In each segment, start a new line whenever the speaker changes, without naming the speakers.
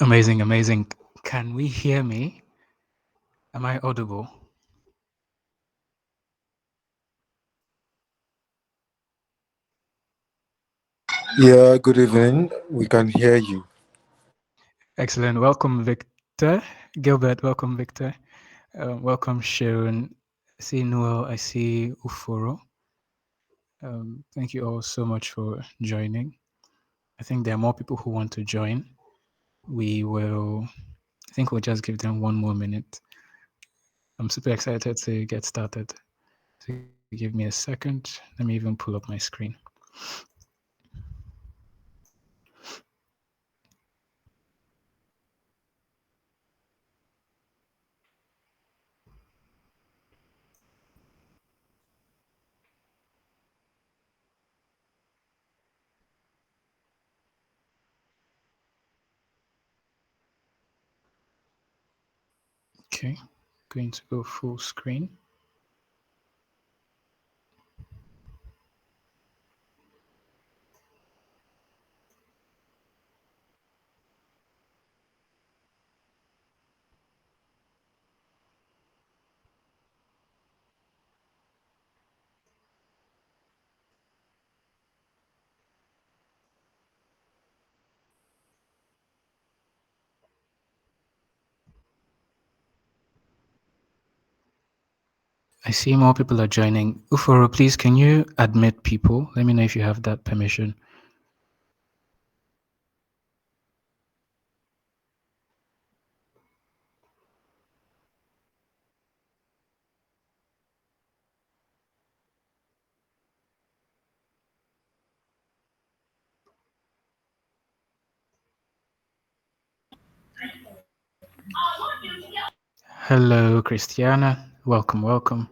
Amazing, amazing. Can we hear me? Am I audible?
Yeah, good evening. We can hear you.
Excellent. Welcome, Victor. Gilbert, welcome, Victor. Welcome, Sharon. I see Noel. I see Uforo. Thank you all so much for joining. I think there are more people who want to join. I think we'll just give them one more minute. I'm super excited to get started. So give me a second. Let me even pull up my screen. Okay, going to go full screen. I see more people are joining. Uforo, please, can you admit people? Let me know if you have that permission. Hello, Christiana. Welcome, welcome.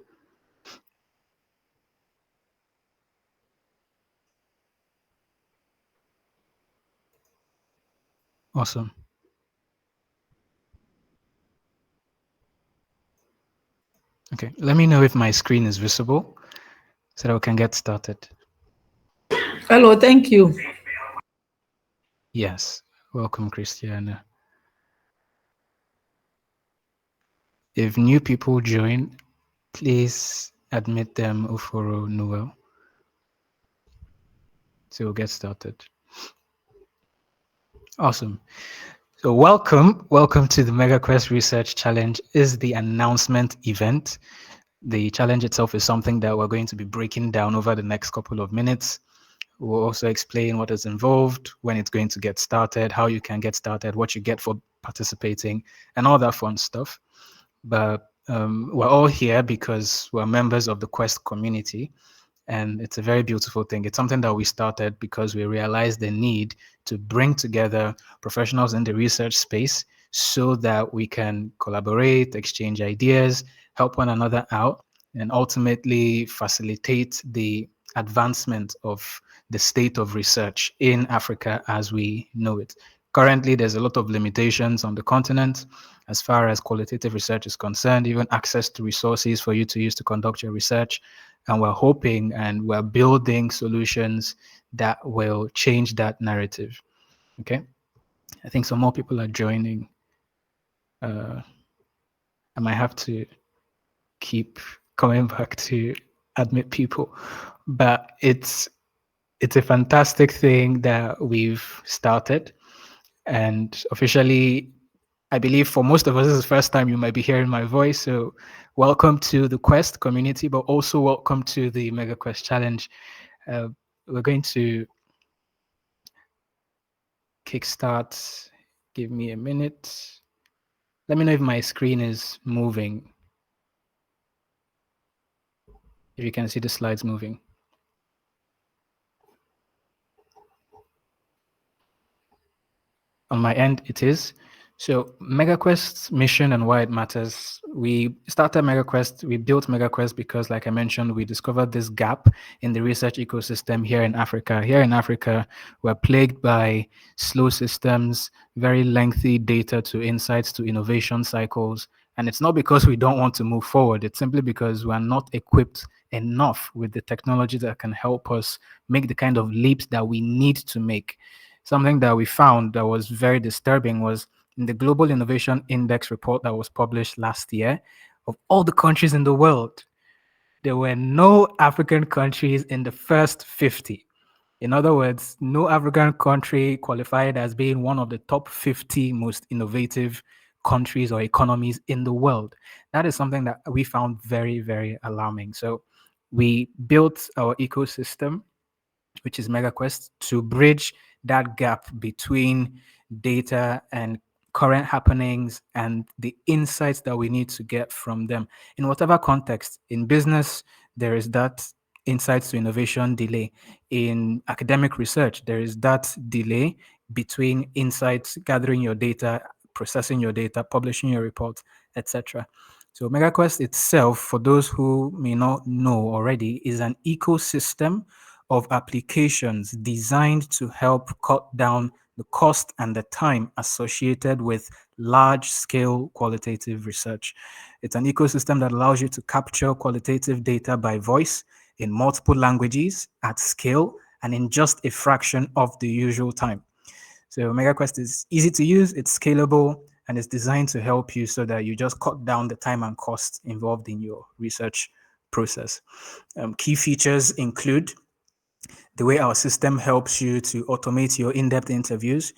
Awesome. Okay, let me know if my screen is visible so that we can get started.
Hello, thank you.
Yes, welcome, Christiana. If new people join, please admit them, Uforo, Noel. So we'll get started. Awesome. So welcome to the MegaQuest Research Challenge. Is the announcement event. The challenge itself is something that we're going to be breaking down over the next couple of minutes. We'll also explain what is involved, when it's going to get started, how you can get started, what you get for participating, and all that fun stuff. But we're all here because we're members of the Quest community. And it's a very beautiful thing. It's something that we started because we realized the need to bring together professionals in the research space so that we can collaborate, exchange ideas, help one another out, and ultimately facilitate the advancement of the state of research in Africa as we know it. Currently, there's a lot of limitations on the continent as far as qualitative research is concerned, even access to resources for you to use to conduct your research. And we're hoping and we're building solutions that will change that narrative. Okay. I think some more people are joining. I might have to keep coming back to admit people, but it's a fantastic thing that we've started, and officially, I believe for most of us, this is the first time you might be hearing my voice. So, welcome to the Quest community, but also welcome to the MegaQuest Challenge. Uh, we're going to kickstart. Give me a minute. Let me know if my screen is moving, if you can see the slides moving. On my end, it is. So MegaQuest's mission and why it matters. We started MegaQuest, we built MegaQuest because, like I mentioned, we discovered this gap in the research ecosystem here in Africa. Here in Africa, we're plagued by slow systems, very lengthy data to insights to innovation cycles. And it's not because we don't want to move forward, it's simply because we're not equipped enough with the technology that can help us make the kind of leaps that we need to make. Something that we found that was very disturbing was in the Global Innovation Index report that was published last year, of all the countries in the world, there were no African countries in the first 50. In other words, no African country qualified as being one of the top 50 most innovative countries or economies in the world. That is something that we found very, very alarming. So we built our ecosystem, which is MegaQuest, to bridge that gap between data and current happenings and the insights that we need to get from them in whatever context. In business, there is that insights to innovation delay. In academic research, there is that delay between insights, gathering your data, processing your data, publishing your report, etc. So MegaQuest itself, for those who may not know already, is an ecosystem of applications designed to help cut down the cost and the time associated with large scale qualitative research. It's an ecosystem that allows you to capture qualitative data by voice in multiple languages at scale and in just a fraction of the usual time. So MegaQuest is easy to use, it's scalable, and it's designed to help you so that you just cut down the time and cost involved in your research process. Key features include the way our system helps you to automate your in-depth interviews.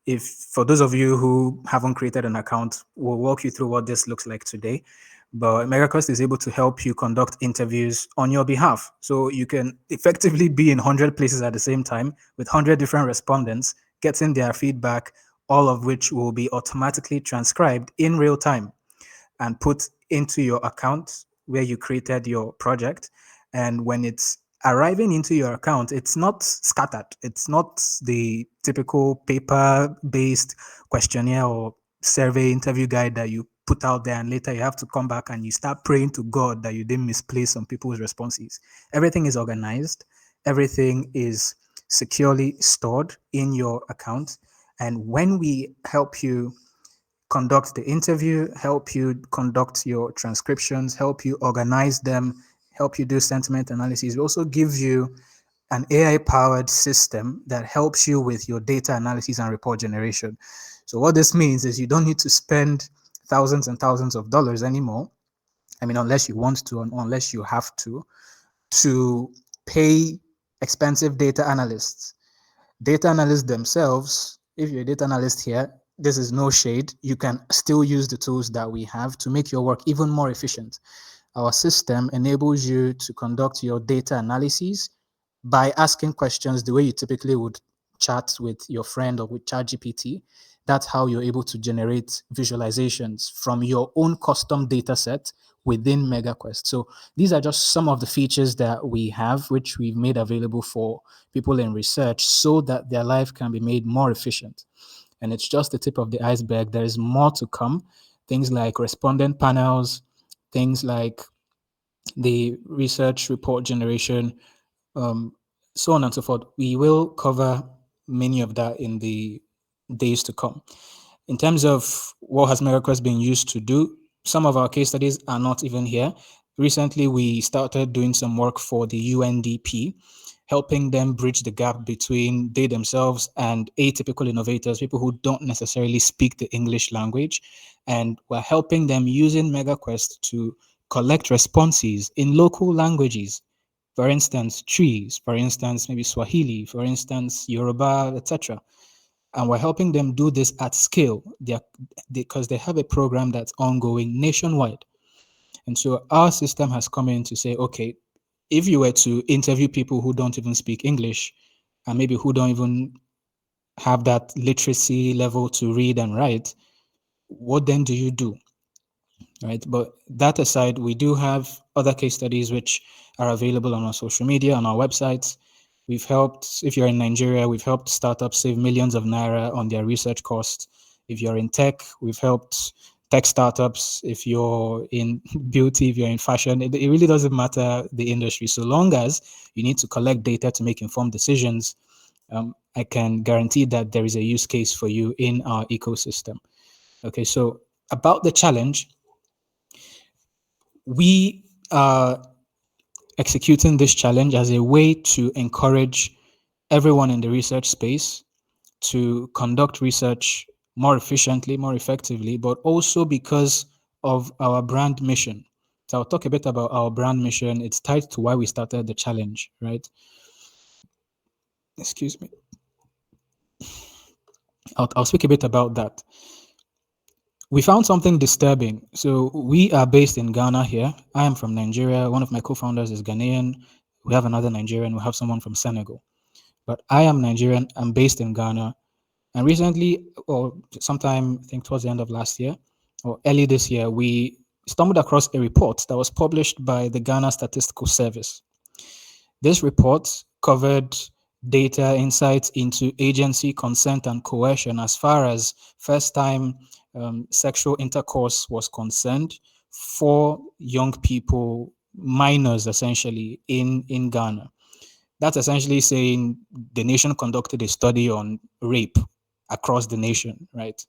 If for those of you who haven't created an account, we'll walk you through what this looks like today. But MegaQuest is able to help you conduct interviews on your behalf. So you can effectively be in 100 places at the same time with 100 different respondents, getting their feedback, all of which will be automatically transcribed in real time and put into your account where you created your project. And when it's arriving into your account, it's not scattered. It's not the typical paper based questionnaire or survey interview guide that you put out there and later you have to come back and you start praying to God that you didn't misplace some people's responses. Everything is organized, everything is securely stored in your account. And when we help you conduct the interview, help you conduct your transcriptions, help you organize them, help you do sentiment analysis. We also give you an AI powered system that helps you with your data analysis and report generation. So, what this means is you don't need to spend thousands and thousands of dollars anymore. I mean, unless you want to, unless you have to pay expensive data analysts. Data analysts themselves, if you're a data analyst here, this is no shade. You can still use the tools that we have to make your work even more efficient. Our system enables you to conduct your data analysis by asking questions the way you typically would chat with your friend or with ChatGPT. That's how you're able to generate visualizations from your own custom data set within MegaQuest. So these are just some of the features that we have, which we've made available for people in research so that their life can be made more efficient. And it's just the tip of the iceberg. There is more to come. Things like respondent panels, things like the research report generation, um, so on and so forth. We will cover many of that in the days to come. In terms of what has MegaQuest been used to do, some of our case studies are not even here. Recently, we started doing some work for the UNDP, helping them bridge the gap between they themselves and atypical innovators, people who don't necessarily speak the English language. And we're helping them using MegaQuest to collect responses in local languages. For instance, trees, for instance, maybe Swahili, for instance, Yoruba, etc. And we're helping them do this at scale because they have a program that's ongoing nationwide. And so our system has come in to say, okay, if you were to interview people who don't even speak English and maybe who don't even have that literacy level to read and write, what then do you do? Right. But that aside, we do have other case studies which are available on our social media, on our websites. We've helped, if you're in Nigeria, we've helped startups save millions of naira on their research costs. If you're in tech, we've helped tech startups. If you're in beauty, if you're in fashion, it really doesn't matter the industry. So long as you need to collect data to make informed decisions, I can guarantee that there is a use case for you in our ecosystem. Okay, so about the challenge, we are executing this challenge as a way to encourage everyone in the research space to conduct research more efficiently, more effectively, but also because of our brand mission. So I'll talk a bit about our brand mission. It's tied to why we started the challenge, right? Excuse me. I'll speak a bit about that. We found something disturbing. So we are based in Ghana here. I am from Nigeria. One of my co-founders is Ghanaian. We have another Nigerian. We have someone from Senegal. But I am Nigerian. I'm based in Ghana. And recently, or sometime I think towards the end of last year or early this year, we stumbled across a report that was published by the Ghana Statistical Service. This report covered data insights into agency, consent, and coercion as far as first time sexual intercourse was concerned for young people, minors essentially, in Ghana. That's essentially saying the nation conducted a study on rape across the nation, right?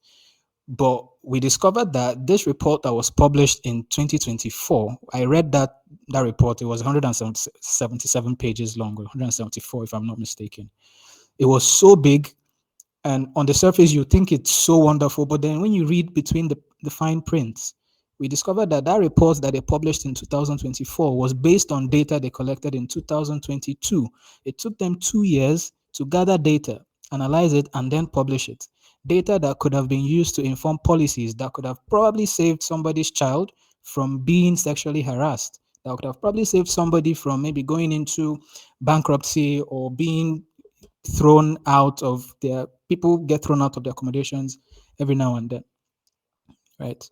But we discovered that this report that was published in 2024, I read that report, it was 177 pages long, or 174 if I'm not mistaken. It was so big, and on the surface you think it's so wonderful, but then when you read between the fine prints, we discovered that that report that they published in 2024 was based on data they collected in 2022. It took them 2 years to gather data, analyze it, and then publish it. Data that could have been used to inform policies that could have probably saved somebody's child from being sexually harassed, that could have probably saved somebody from maybe going into bankruptcy or being thrown out of their people get thrown out of their accommodations every now and then, right?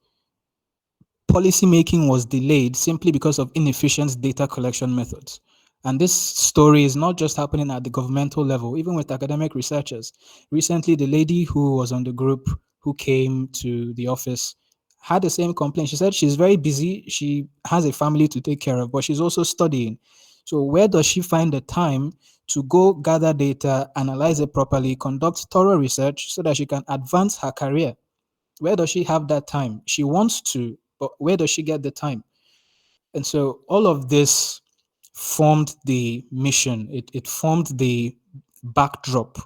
Policy making was delayed simply because of inefficient data collection methods. And this story is not just happening at the governmental level, even with academic researchers. Recently, the lady who was on the group who came to the office had the same complaint. She said she's very busy, she has a family to take care of, but she's also studying. So, where does she find the time to go gather data, analyze it properly, conduct thorough research so that she can advance her career? Where does she have that time? She wants to, but where does she get the time? And so all of this formed the mission. It formed the backdrop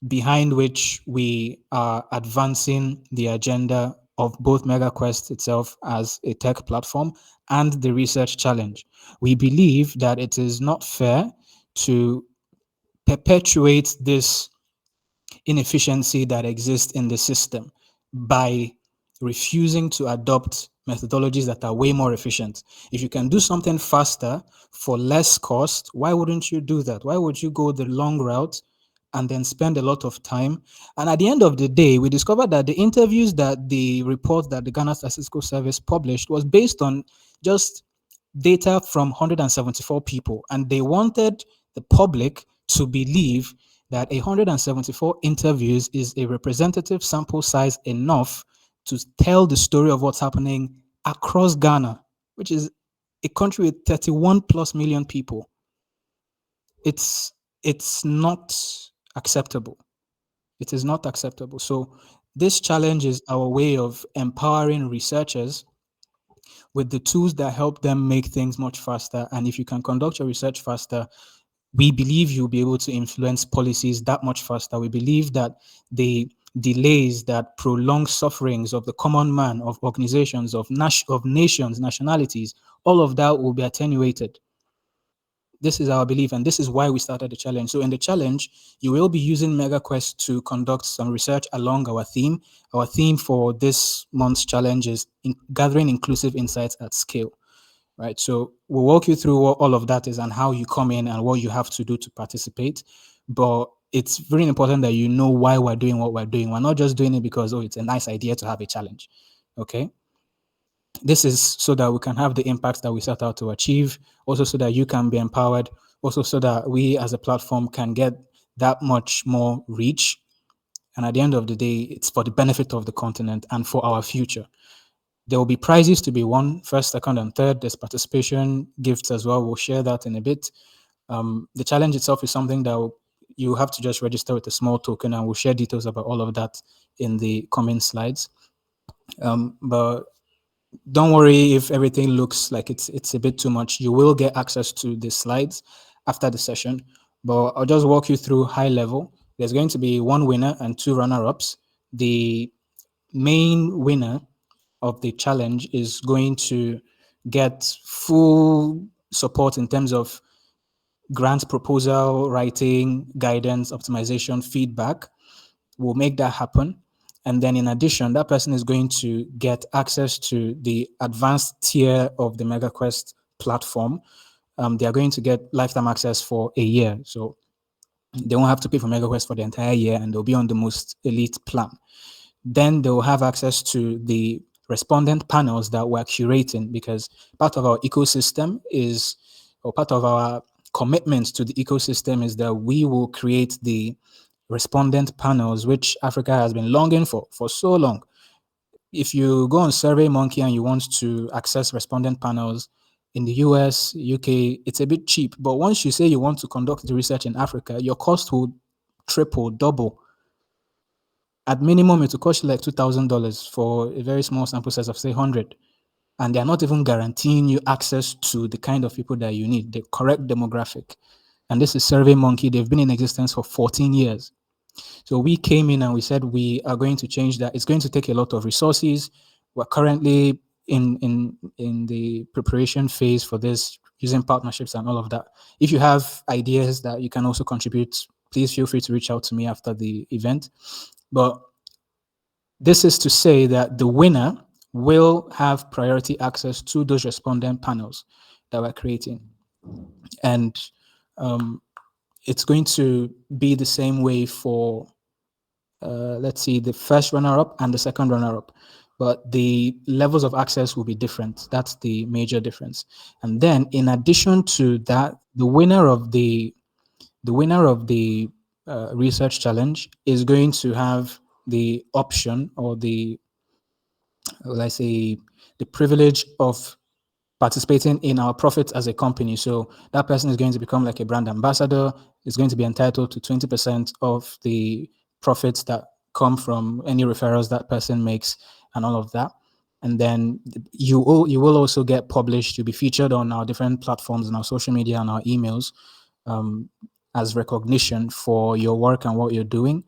behind which we are advancing the agenda of both MegaQuest itself as a tech platform and the research challenge. We believe that it is not fair to perpetuate this inefficiency that exists in the system by refusing to adopt methodologies that are way more efficient. If you can do something faster for less cost, why wouldn't you do that? Why would you go the long route and then spend a lot of time? And at the end of the day, we discovered that the interviews that the report that the Ghana Statistical Service published was based on just data from 174 people, and they wanted the public to believe that 174 interviews is a representative sample size enough to tell the story of what's happening across Ghana, which is a country with 31 plus million people. It's not acceptable. It is not acceptable. So this challenge is our way of empowering researchers with the tools that help them make things much faster. And if you can conduct your research faster, we believe you'll be able to influence policies that much faster. We believe that the delays that prolong sufferings of the common man, of organizations, of nations, nationalities, all of that will be attenuated. This is our belief, and this is why we started the challenge. So in the challenge, you will be using MegaQuest to conduct some research along our theme. Our theme for this month's challenge is gathering inclusive insights at scale, right? So we'll walk you through what all of that is and how you come in and what you have to do to participate. But it's very important that you know why we're doing what we're doing. We're not just doing it because, oh, it's a nice idea to have a challenge, okay? This is so that we can have the impact that we set out to achieve, also so that you can be empowered, also so that we as a platform can get that much more reach. And at the end of the day, it's for the benefit of the continent and for our future. There will be prizes to be won, first, second, and third. There's participation gifts as well. We'll share that in a bit. The challenge itself is something that you have to just register with a small token, and we'll share details about all of that in the coming slides. But don't worry if everything looks like it's a bit too much. You will get access to the slides after the session, but I'll just walk you through high level. There's going to be one winner and two runner-ups. The main winner of the challenge is going to get full support in terms of grant proposal, writing, guidance, optimization, feedback. We'll make that happen. And then in addition, that person is going to get access to the advanced tier of the MegaQuest platform. They are going to get lifetime access for a year. So they won't have to pay for MegaQuest for the entire year, and they'll be on the most elite plan. Then they'll have access to the respondent panels that we're curating, because part of our ecosystem is, or part of our commitment to the ecosystem is that we will create the respondent panels, which Africa has been longing for so long. If you go on SurveyMonkey and you want to access respondent panels in the US, UK, it's a bit cheap. But once you say you want to conduct the research in Africa, your cost will triple, double. At minimum, it will cost you like $2,000 for a very small sample size of, say, 100. And they're not even guaranteeing you access to the kind of people that you need, the correct demographic. And this is SurveyMonkey. They've been in existence for 14 years. So we came in and we said we are going to change that. It's going to take a lot of resources. We're currently in the preparation phase for this, using partnerships and all of that. If you have ideas that you can also contribute, please feel free to reach out to me after the event. But this is to say that the winner will have priority access to those respondent panels that we're creating. And it's going to be the same way for let's see, the first runner-up and the second runner-up, but the levels of access will be different. That's the major difference. And then, in addition to that, the winner of the research challenge is going to have the option, or the, will I say, the privilege of participating in our profits as a company. So that person is going to become like a brand ambassador, is going to be entitled to 20% of the profits that come from any referrals that person makes and all of that. And then you will also get published. You'll be featured on our different platforms and our social media and our emails, as recognition for your work and what you're doing.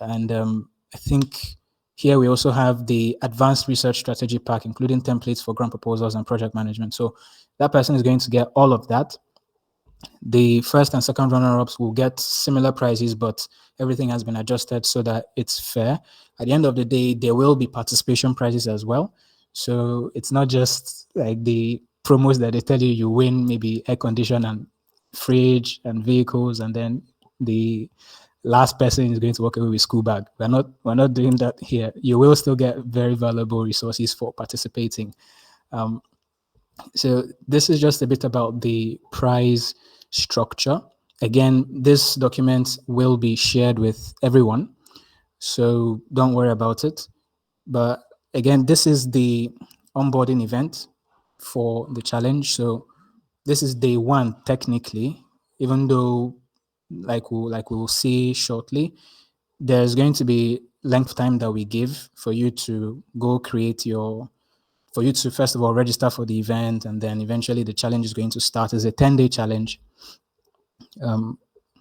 And I think here we also have the advanced research strategy pack, including templates for grant proposals and project management. So that person is going to get all of that. The first and second runner-ups will get similar prizes, but everything has been adjusted so that it's fair. At the end of the day, there will be participation prizes as well. So it's not just like the promos that they tell you you win, maybe air condition and fridge and vehicles, and then the last person is going to walk away with school bag. We're not doing that here. You will still get very valuable resources for participating. So this is just a bit about the prize structure. Again, this document will be shared with everyone, so don't worry about it. But again, this is the onboarding event for the challenge. So this is day one technically, even though like we'll see shortly, there's going to be length time that we give for you to go create your, for you to first of all register for the event, and then eventually the challenge is going to start as a 10-day challenge.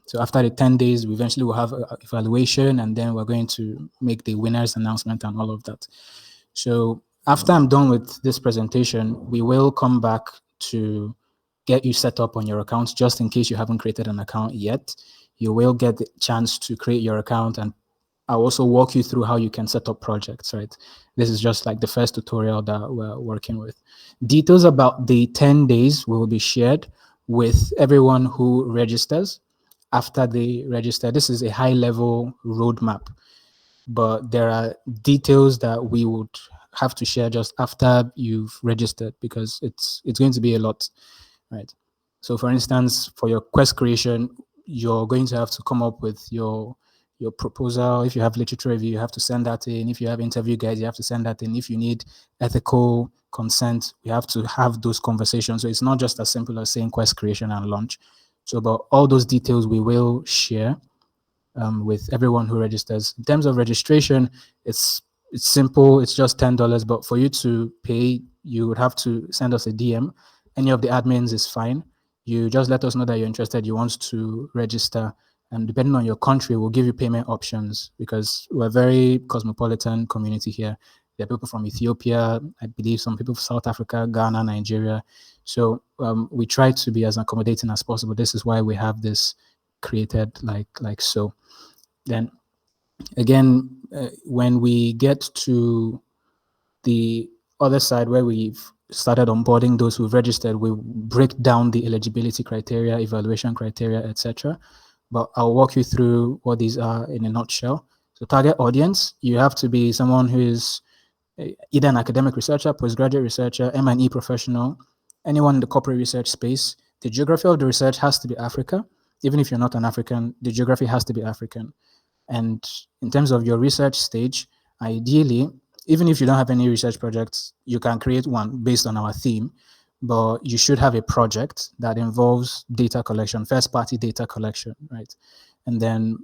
So after the 10 days, we eventually will have an evaluation, and then we're going to make the winners announcement and all of that. So after I'm done with this presentation, we will come back to get you set up on your account, just in case you haven't created an account yet. You will get the chance to create your account, and I'll also walk you through how you can set up projects, right? This is just like the first tutorial that we're working with. Details about the 10 days will be shared with everyone who registers. After they register, this is a high level roadmap, but there are details that we would have to share just after you've registered, because it's going to be a lot, right? So for instance, for your quest creation, you're going to have to come up with your proposal. If you have literature review, you have to send that in. If you have interview guides, you have to send that in. If you need ethical consent, we have to have those conversations. So it's not just as simple as saying quest creation and launch. So about all those details we will share with everyone who registers. In terms of registration, it's simple. It's just $10. But for you to pay, you would have to send us a DM. Any of the admins is fine. You just let us know that you're interested. You want to register, and depending on your country, we'll give you payment options, because we're a very cosmopolitan community here. There are people from Ethiopia, I believe some people from South Africa, Ghana, Nigeria. So we try to be as accommodating as possible. This is why we have this created like so. Then again, when we get to the other side where we've started onboarding those who've registered, we break down the eligibility criteria, evaluation criteria, etc. But I'll walk you through what these are in a nutshell. So target audience, you have to be someone who is either an academic researcher, postgraduate researcher, M&E professional, anyone in the corporate research space. The geography of the research has to be Africa. Even if you're not an African, the geography has to be African. And in terms of your research stage, ideally, even if you don't have any research projects, you can create one based on our theme, but you should have a project that involves data collection, first party data collection, right? And then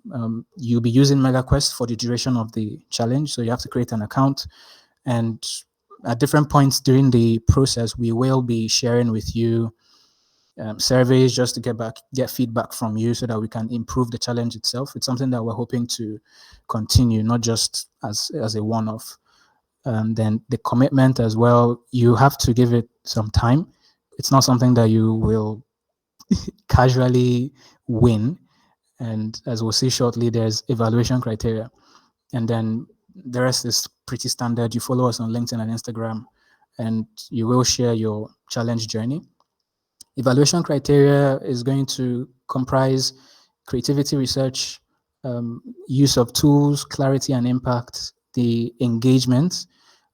you'll be using MegaQuest for the duration of the challenge. So you have to create an account, and at different points during the process, we will be sharing with you surveys just to get feedback from you, so that we can improve the challenge itself. It's something that we're hoping to continue, not just as a one-off. Then the commitment as well, you have to give it some time. It's not something that you will casually win. And as we'll see shortly, there's evaluation criteria. And then the rest is pretty standard. You follow us on LinkedIn and Instagram, and you will share your challenge journey. Evaluation criteria is going to comprise creativity research, use of tools, clarity and impact, the engagement,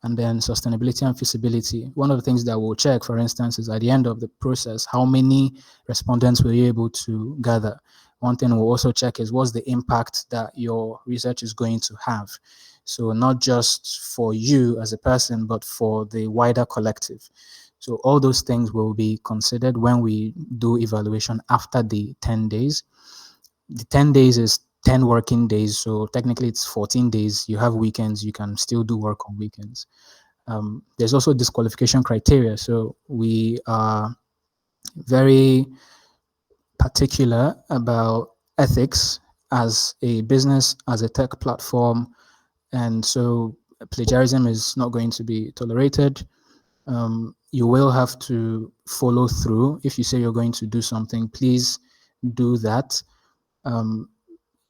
and then sustainability and feasibility. One of the things that we'll check, for instance, is at the end of the process, how many respondents were you able to gather? One thing we'll also check is what's the impact that your research is going to have. So not just for you as a person, but for the wider collective. So all those things will be considered when we do evaluation after the 10 days. The 10 days is 10 working days. So technically it's 14 days. You have weekends, you can still do work on weekends. There's also disqualification criteria. So we are very particular about ethics as a business, as a tech platform. And so plagiarism is not going to be tolerated. You will have to follow through. If you say you're going to do something, please do that.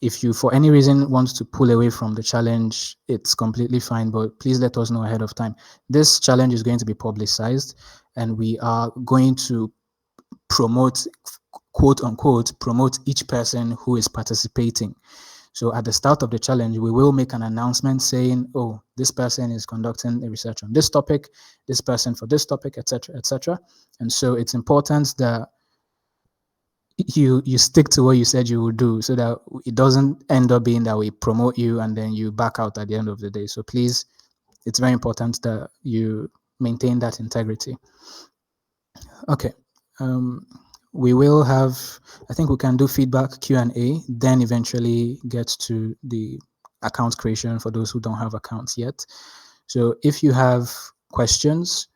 If you, for any reason, want to pull away from the challenge, it's completely fine, but please let us know ahead of time. This challenge is going to be publicized, and we are going to promote, quote unquote, promote each person who is participating. So at the start of the challenge, we will make an announcement saying, oh, this person is conducting a research on this topic, this person for this topic, etc., etc. And so it's important that you stick to what you said you would do, so that it doesn't end up being that we promote you and then you back out at the end of the day. So please, it's very important that you maintain that integrity. Okay. We will have, I think we can do feedback, Q&A, then eventually get to the account creation for those who don't have accounts yet. So if you have questions,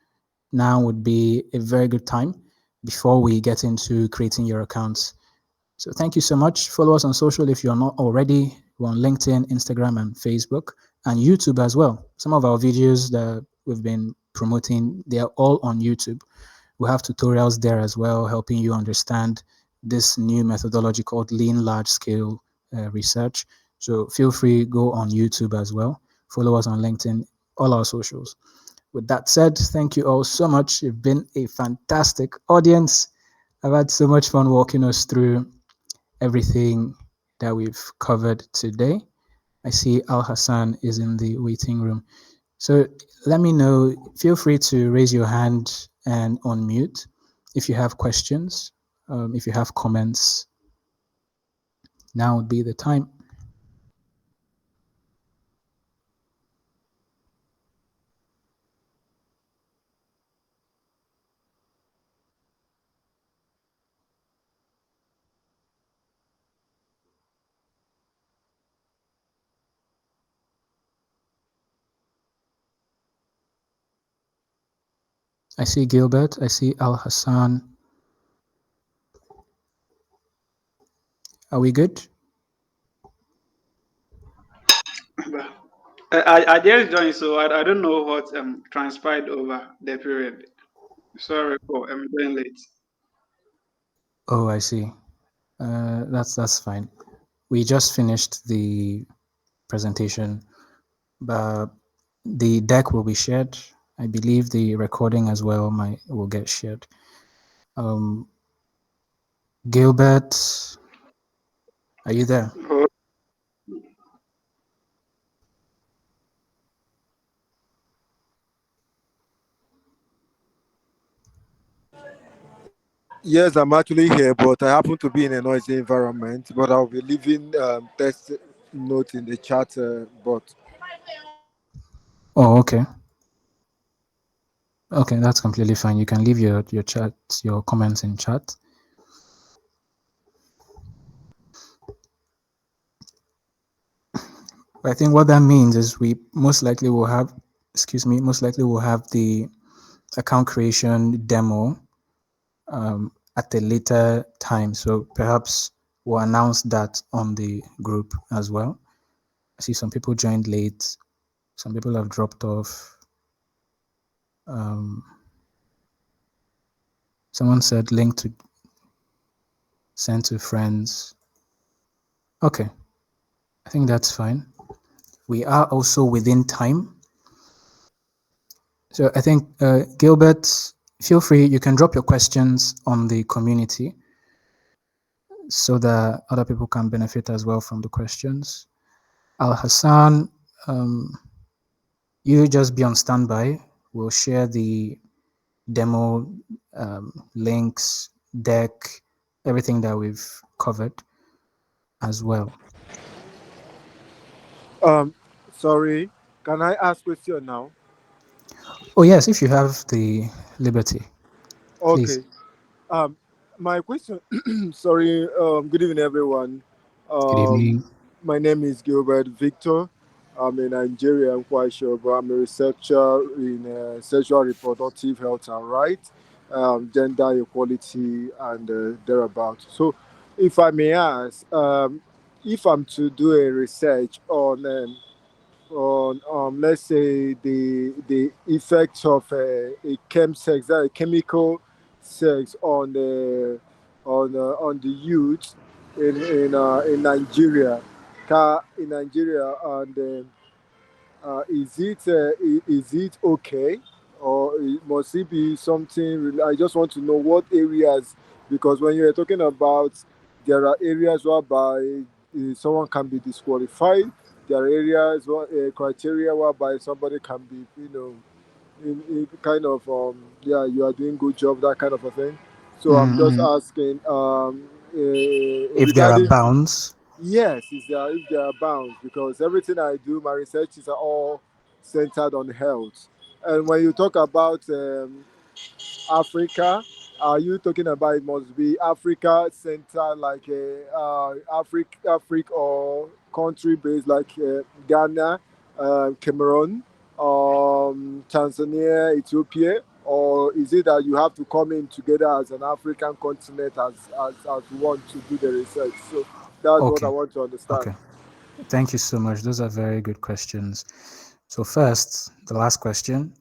now would be a very good time before we get into creating your accounts. So thank you so much. Follow us on social if you're not already. We're on LinkedIn, Instagram, and Facebook, and YouTube as well. Some of our videos that we've been promoting, they are all on YouTube. We have tutorials there as well, helping you understand this new methodology called lean large scale research. So feel free, go on YouTube as well. Follow us on LinkedIn, all our socials. With that said, thank you all so much. You've been a fantastic audience. I've had so much fun walking us through everything that we've covered today. I see Al Hassan is in the waiting room. So let me know. Feel free to raise your hand and unmute if you have questions, if you have comments. Now would be the time. I see Gilbert. I see Al Hassan. Are we good?
I just joined, so I don't know what transpired over the period. Sorry for being late.
Oh, I see. That's fine. We just finished the presentation, but the deck will be shared. I believe the recording as well might will get shared. Um, Gilbert, are you there?
Oh,
Yes, I'm actually here, but I happen to be in a noisy environment. But I'll be leaving text note in the chat. But
Oh, okay. Okay, that's completely fine. You can leave your chat, your comments in chat. I think what that means is we most likely will have, excuse me, most likely will have the account creation demo at a later time. So perhaps we'll announce that on the group as well. I see some people joined late. Some people have dropped off. Um, Someone said link to send to friends. Okay, I think that's fine. We are also within time. So I think, Gilbert, feel free, you can drop your questions on the community so that other people can benefit as well from the questions. Al Hassan, you just be on standby. We'll share the demo links, deck, everything that we've covered as well.
um, sorry, can I ask question now?
Oh, yes, if you have the liberty, please.
Okay. Um, my question. Sorry. Good evening, everyone.
Good
Um,
evening.
my name is Gilbert Victor. I'm a Nigerian, I'm quite sure, but I'm a researcher in sexual reproductive health and rights, gender equality, and thereabout. So, if I may ask, if I'm to do a research on let's say the effects of a chem sex, that a chemical sex on the youth in Nigeria, in Nigeria, and is it okay, or must it be something? I just want to know what areas, because when you're talking about, there are areas whereby someone can be disqualified. There are areas, criteria whereby somebody can be, in kind of yeah, you are doing good job, that kind of a thing. So I'm just
Mhm.
asking,
If there are
regarding,
bounds,
yes, is there, if there are bounds, because everything I do, my researches are all centered on health. And when you talk about Africa, are you talking about it must be Africa center, like Africa, or country based, like Ghana, Cameroon, Tanzania, Ethiopia, or or is it that you have to come in together as an African continent as one to do the research? So that's what I
Okay.
want to understand.
Okay. Thank you so much. Those are very good questions. So first, the last question.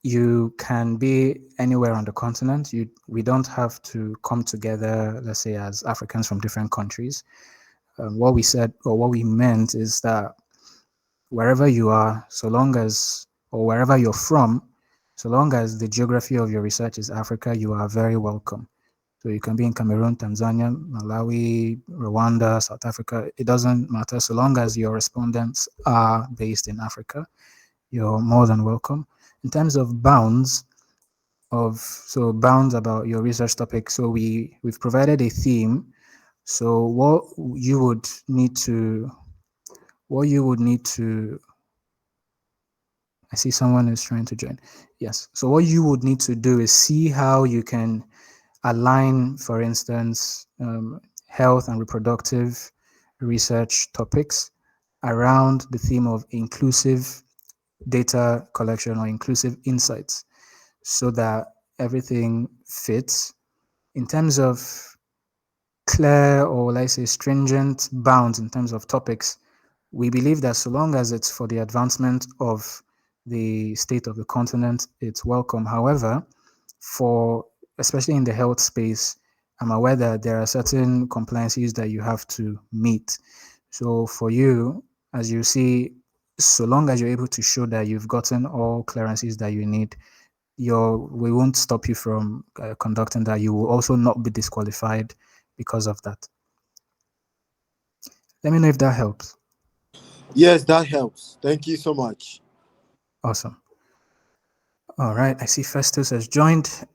You can be anywhere on the continent. We don't have to come together, let's say, as Africans from different countries. What we said or what we meant is that wherever you are, so long as, or wherever you're from, so long as the geography of your research is Africa, you are very welcome. So you can be in Cameroon, Tanzania, Malawi, Rwanda, South Africa. It doesn't matter. So long as your respondents are based in Africa, you're more than welcome. In terms of bounds, bounds about your research topic. So we've provided a theme. So you would need to what you would need to I see someone is trying to join. Yes. So what you would need to do is see how you can align, for instance, health and reproductive research topics around the theme of inclusive data collection or inclusive insights so that everything fits in terms of clear or let's say stringent bounds in terms of topics. We believe that so long as it's for the advancement of the state of the continent, it's welcome. However, for especially in the health space, I'm aware that there are certain compliances that you have to meet. So for you, as you see, so long as you're able to show that you've gotten all clearances that you need, we won't stop you from conducting that. You will also not be disqualified because of that. Let me know if that helps.
Yes, that helps. Thank you so much.
Awesome. All right. I see Festus has joined.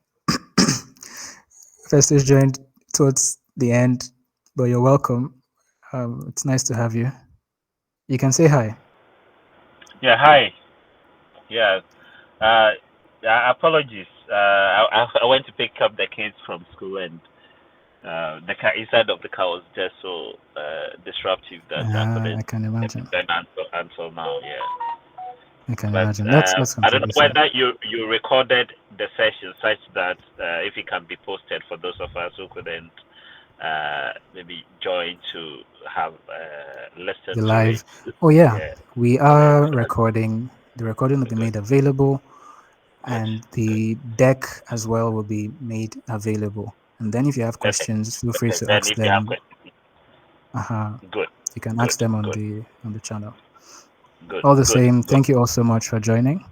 Festus joined towards the end, but you're welcome. It's nice to have you. You can say hi.
Yeah, hi. Yeah. Uh, apologies. I went to pick up the kids from school, and the car inside of the car was just so disruptive that I couldn't
I can
get
imagine.
the until now. Yeah.
I can
But
imagine. That's
I don't
completely
know
fine.
whether you recorded the session such that if it can be posted for those of us who couldn't maybe join to have
The
listened to it.
live. Oh yeah,
Yeah.
we
Yeah.
are
So that,
recording. The recording will be
good.
made available,
Good.
and
Good.
the deck as well will be made available. And then, if you have
Okay.
questions, feel free
Okay.
to
Then
ask
if you have
them.
questions,
Uh-huh.
good.
You can
Good.
ask them on
Good.
the channel.
Good.
All the
Good.
same,
Good.
thank you all so much for joining.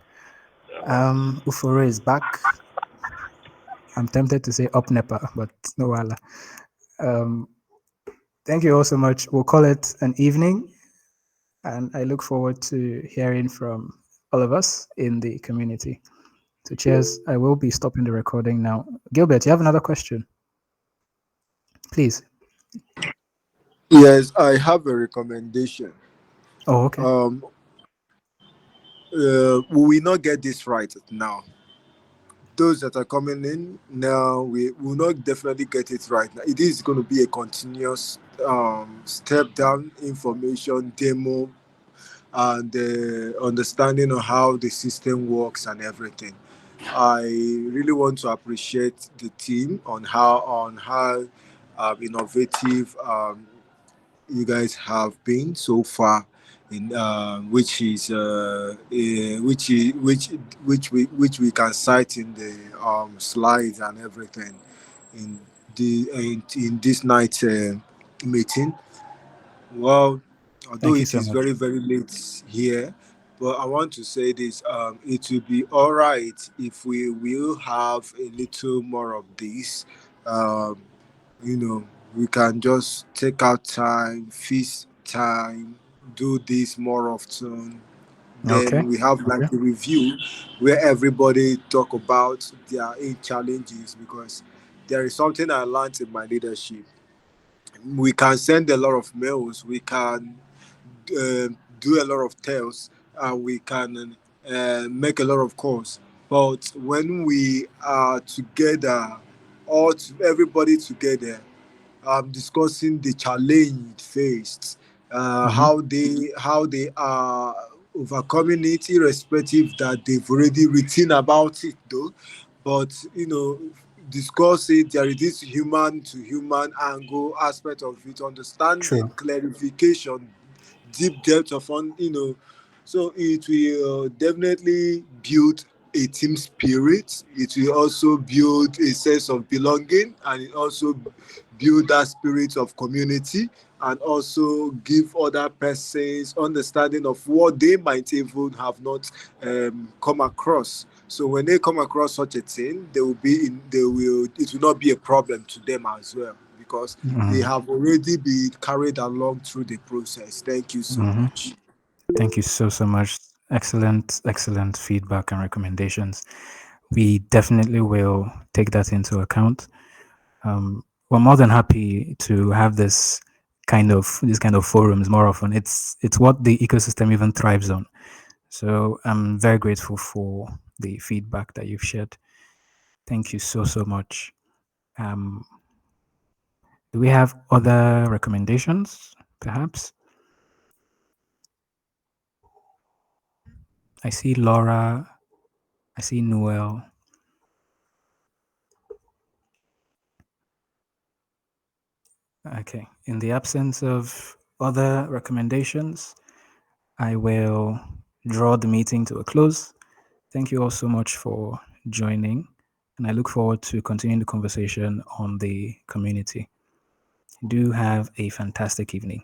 Uforo is back. I'm tempted to say up Nepa, but no wala. Um, thank you all so much. We'll call it an evening, and I look forward to hearing from all of us in the community. So cheers. I will be stopping the recording now. Gilbert, you have another question? Please.
Yes, I have a recommendation.
Oh, okay.
Um, we will not get this right now. Those that are coming in now, we will not definitely get it right now. It is going to be a continuous step down information demo and the understanding of how the system works and everything. I really want to appreciate the team on how innovative you guys have been so far in which we can cite in the slides and everything in in this night meeting. Well, although
Thank you
it
so
is
much.
very, very late here, but I want to say this. It will be all right if we will have a little more of this. Um, we can just take out time, feast time, do this more often.
Okay.
Then we have like
Okay.
a review where everybody talk about their own challenges because there is something I learned in my leadership. We can send a lot of mails, we can do a lot of tales, and we can make a lot of calls. But when we are together, everybody together, discussing the challenge faced,
Mm-hmm.
how they are overcoming it, irrespective that they've already written about it, though. but discuss it. There is this human to human angle aspect of it, understanding,
True.
clarification, deep depth of so it will definitely build a team spirit. It will also build a sense of belonging, and it also build that spirit of community, and also give other persons understanding of what they might even have not come across. So when they come across such a thing, it will not be a problem to them as well, because they
Mhm.
have already been carried along through the process. Thank you so
Mhm.
much.
Thank you so, so much. Excellent, excellent feedback and recommendations. We definitely will take that into account. We're more than happy to have this kind of forums more often. It's what the ecosystem even thrives on. So I'm very grateful for the feedback that you've shared. Thank you so, so much. Um, do we have other recommendations, perhaps? I see Laura. I see Noel. Okay. In the absence of other recommendations, I will draw the meeting to a close. Thank you all so much for joining, and I look forward to continuing the conversation on the community. Do have a fantastic evening.